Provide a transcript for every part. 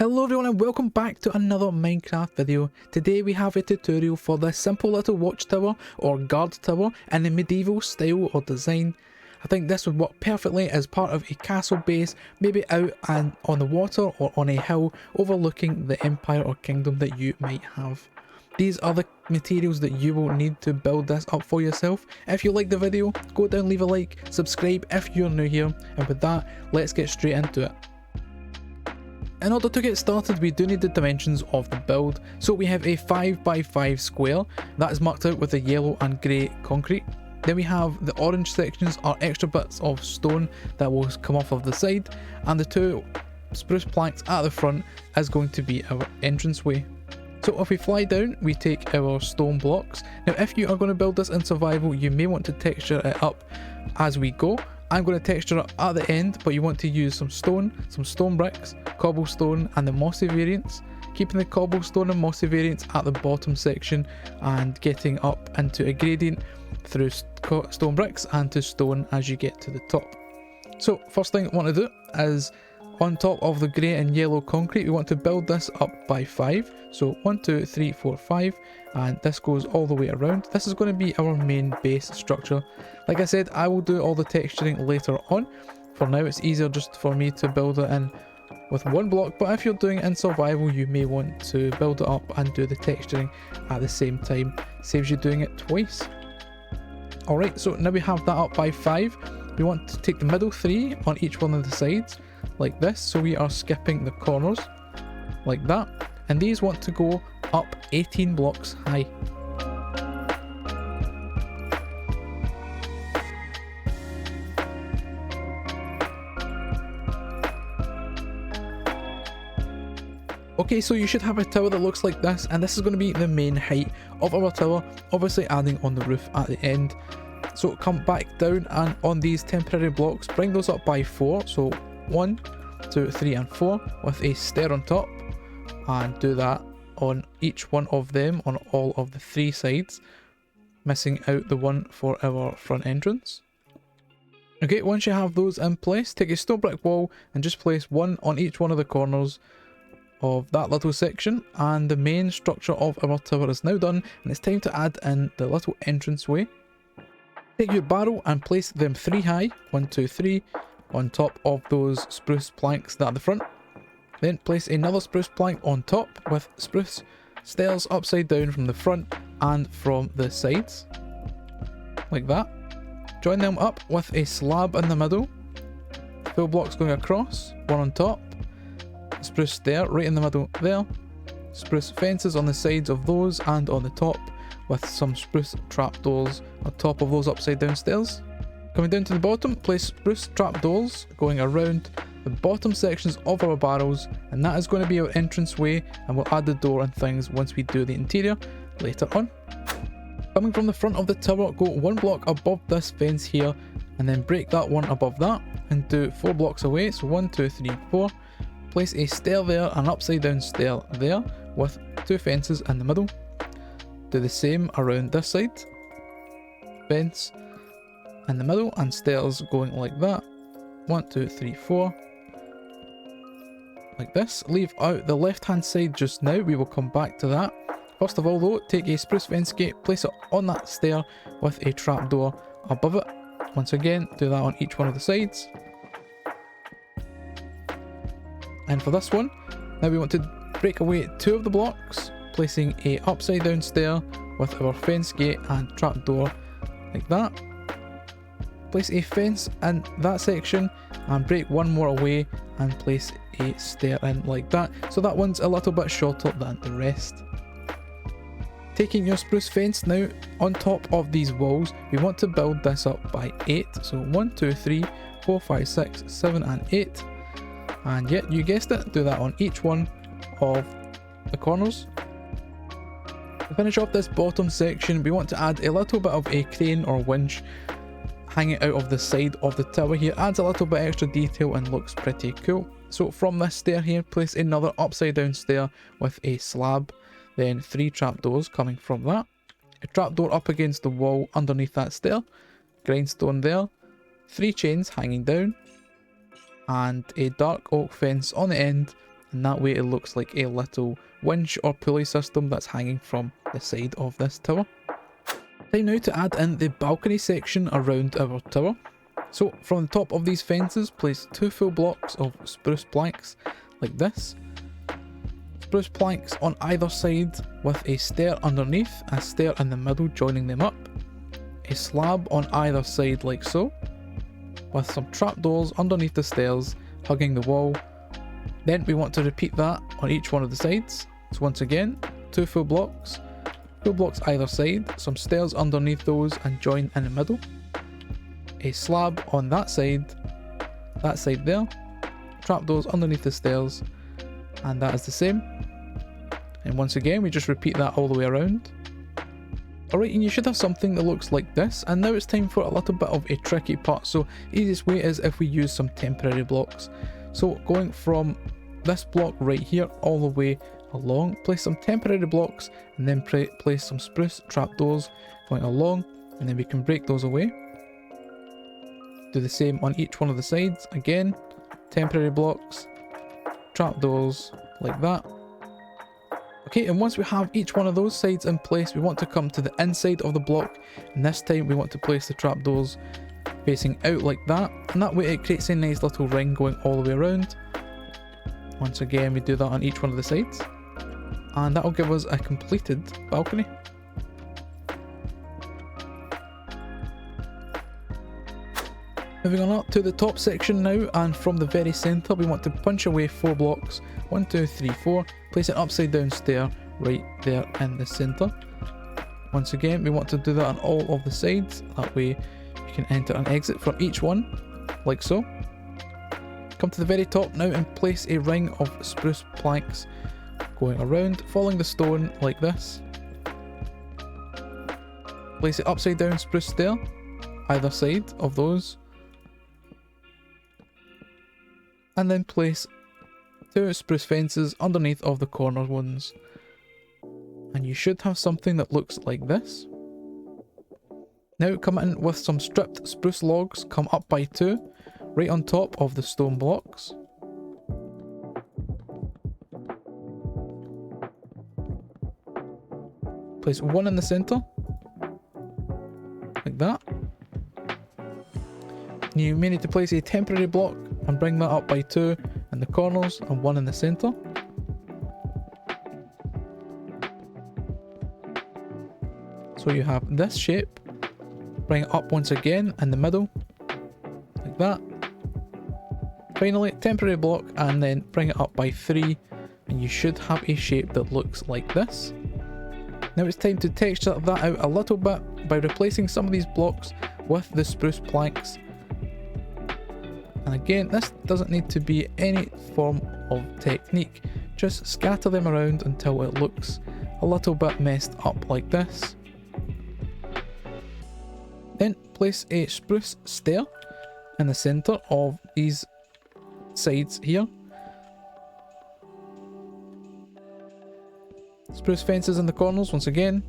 Hello everyone and welcome back to another Minecraft video. Today we have a tutorial for this simple little watchtower or guard tower in a medieval style or design. I think this would work perfectly as part of a castle base, maybe out and on the water or on a hill overlooking the empire or kingdom that you might have. These are the materials that you will need to build this up for yourself. If you like the video, go down, leave a like, subscribe if you're new here, and with that, let's get straight into it. In order to get started, we do need the dimensions of the build. So we have a 5x5 square that is marked out with the yellow and grey concrete. Then we have the orange sections are extra bits of stone that will come off of the side, and the two spruce planks at the front is going to be our entranceway. So if we fly down, we take our stone blocks. Now if you are going to build this in survival, you may want to texture it up as we go. I'm going to texture it at the end, but you want to use some stone bricks, cobblestone and the mossy variants, keeping the cobblestone and mossy variants at the bottom section and getting up into a gradient through stone bricks and to stone as you get to the top. So first thing I want to do is on top of the grey and yellow concrete, we want to build this up by 5. So 1, 2, 3, 4, 5, and this goes all the way around. This is going to be our main base structure. Like I said, I will do all the texturing later on. For now, it's easier just for me to build it in with one block, but if you're doing it in survival, you may want to build it up and do the texturing at the same time. Saves you doing it twice. Alright, so now we have that up by 5. We want to take the middle 3 on each one of the sides, like this, so we are skipping the corners, like that. And these want to go up 18 blocks high. Okay, so you should have a tower that looks like this, and this is going to be the main height of our tower, obviously adding on the roof at the end. So come back down and on these temporary blocks, bring those up by 4, so 1, 2, 3 and 4 with a stair on top, and do that on each one of them on all of the 3 sides, missing out the one for our front entrance. Okay, once you have those in place, take a stone brick wall and just place one on each one of the corners of that little section, and the main structure of our tower is now done, and it's time to add in the little entranceway. Take your barrel and place them 3 high, 1, 2, 3, on top of those spruce planks that are at the front. Then place another spruce plank on top with spruce stairs upside down from the front and from the sides, like that. Join them up with a slab in the middle, fill blocks going across, one on top, spruce stair right in the middle there, spruce fences on the sides of those and on the top, with some spruce trapdoors on top of those upside down stairs. Coming down to the bottom, place spruce trapdoors going around the bottom sections of our barrels, and that is going to be our entranceway, and we'll add the door and things once we do the interior later on. Coming from the front of the tower, go 1 block above this fence here, and then break that one above that and do 4 blocks away, so 1, 2, 3, 4. Place a stair there, an upside down stair there with 2 fences in the middle. Do the same around this side, fence in the middle and stairs going like that, 1, 2, 3, 4, like this. Leave out the left hand side just now, we will come back to that. First of all though, take a spruce fence gate, place it on that stair with a trapdoor above it. Once again, do that on each one of the sides. And for this one, now we want to break away 2 of the blocks, placing a upside down stair with our fence gate and trapdoor like that. Place a fence in that section and break 1 more away and place a stair in like that, so that one's a little bit shorter than the rest. Taking your spruce fence now on top of these walls, we want to build this up by 8, so 1, 2, 3, 4, 5, 6, 7 and 8. And yeah, you guessed it, do that on each one of the corners. To finish off this bottom section, we want to add a little bit of a crane or winch hanging out of the side of the tower here. Adds a little bit extra detail and looks pretty cool. So from this stair here, place another upside down stair with a slab, then 3 trapdoors coming from that, a trapdoor up against the wall underneath that stair, grindstone there, 3 chains hanging down, and a dark oak fence on the end, and that way it looks like a little winch or pulley system that's hanging from the side of this tower. Time now to add in the balcony section around our tower. So from the top of these fences, place 2 full blocks of spruce planks like this. Spruce planks on either side with a stair underneath, a stair in the middle joining them up. A slab on either side like so, with some trapdoors underneath the stairs hugging the wall. Then we want to repeat that on each one of the sides. So once again, 2 full blocks either side, some stairs underneath those and join in the middle. A slab on that side there, trapdoors underneath the stairs, and that is the same. And once again we just repeat that all the way around. Alright, and you should have something that looks like this, and now it's time for a little bit of a tricky part. So easiest way is if we use some temporary blocks. So going from this block right here all the way along, place some temporary blocks and then place some spruce trapdoors going along, and then we can break those away. Do the same on each one of the sides. Again, temporary blocks, trapdoors like that. Okay, and once we have each one of those sides in place, we want to come to the inside of the block, and this time we want to place the trapdoors facing out like that, and that way it creates a nice little ring going all the way around. Once again we do that on each one of the sides, and that will give us a completed balcony. Moving on up to the top section now, and from the very centre we want to punch away 4 blocks, 1, 2, 3, 4, place an upside down stair right there in the centre. Once again we want to do that on all of the sides, that way you can enter and exit from each one, like so. Come to the very top now and place a ring of spruce planks going around, following the stone like this. Place it upside down spruce stair, either side of those. And then place 2 spruce fences underneath of the corner ones. And you should have something that looks like this. Now come in with some stripped spruce logs, come up by 2, right on top of the stone blocks. Place 1 in the centre, like that. You may need to place a temporary block and bring that up by 2 in the corners and 1 in the centre. So you have this shape, bring it up once again in the middle, like that. Finally, temporary block and then bring it up by 3, and you should have a shape that looks like this. Now it's time to texture that out a little bit by replacing some of these blocks with the spruce planks. And again, this doesn't need to be any form of technique, just scatter them around until it looks a little bit messed up like this. Then place a spruce stair in the centre of these sides here. Spruce fences in the corners once again.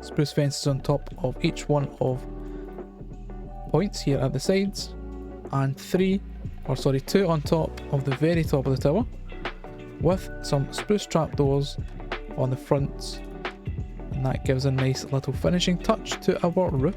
Spruce fences on top of each one of points here at the sides. And 2 on top of the very top of the tower, with some spruce trapdoors on the fronts, and that gives a nice little finishing touch to our roof.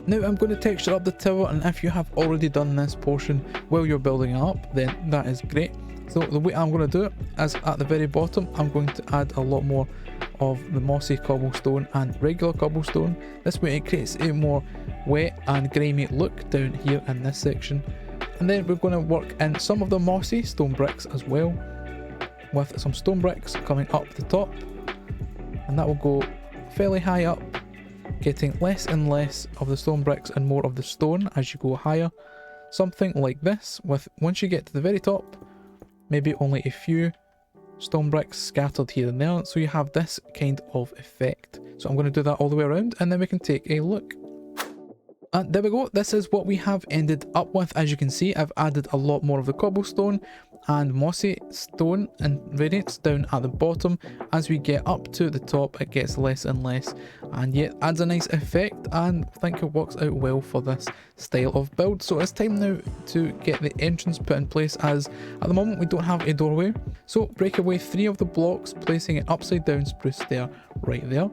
Now I'm going to texture up the tower, and if you have already done this portion while you're building it up, then that is great. So the way I'm going to do it is at the very bottom I'm going to add a lot more of the mossy cobblestone and regular cobblestone. This way it creates a more wet and grimy look down here in this section. And then we're going to work in some of the mossy stone bricks as well, with some stone bricks coming up the top, and that will go fairly high up, getting less and less of the stone bricks and more of the stone as you go higher. Something like this, with once you get to the very top, maybe only a few stone bricks scattered here and there, so you have this kind of effect. So I'm going to do that all the way around, and then we can take a look. And there we go, this is what we have ended up with. As you can see, I've added a lot more of the cobblestone, and mossy stone and variants down at the bottom. As we get up to the top, it gets less and less, and yet adds a nice effect, and I think it works out well for this style of build. So it's time now to get the entrance put in place, as at the moment we don't have a doorway. So break away 3 of the blocks, placing an upside down spruce stair right there,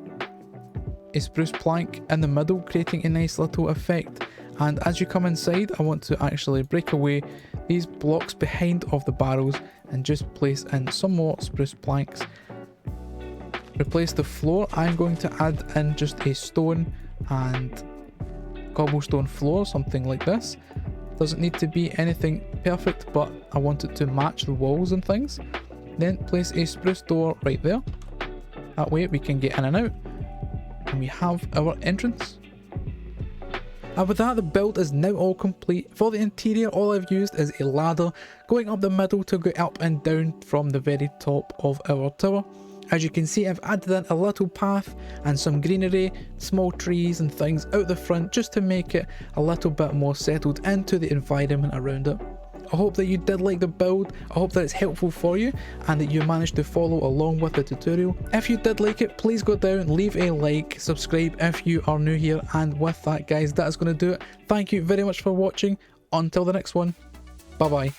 a spruce plank in the middle, creating a nice little effect. And as you come inside, I want to actually break away these blocks behind of the barrels and just place in some more spruce planks. Replace the floor. I'm going to add in just a stone and cobblestone floor, something like this. Doesn't need to be anything perfect, but I want it to match the walls and things. Then place a spruce door right there. That way we can get in and out. And we have our entrance. And with that, the build is now all complete. For the interior, all I've used is a ladder going up the middle to go up and down from the very top of our tower. As you can see, I've added in a little path and some greenery, small trees and things out the front, just to make it a little bit more settled into the environment around it. I hope that you did like the build. I hope that it's helpful for you and that you managed to follow along with the tutorial. If you did like it, please go down, leave a like, subscribe if you are new here, and with that guys, that is going to do it. Thank you very much for watching. Until the next one, bye bye.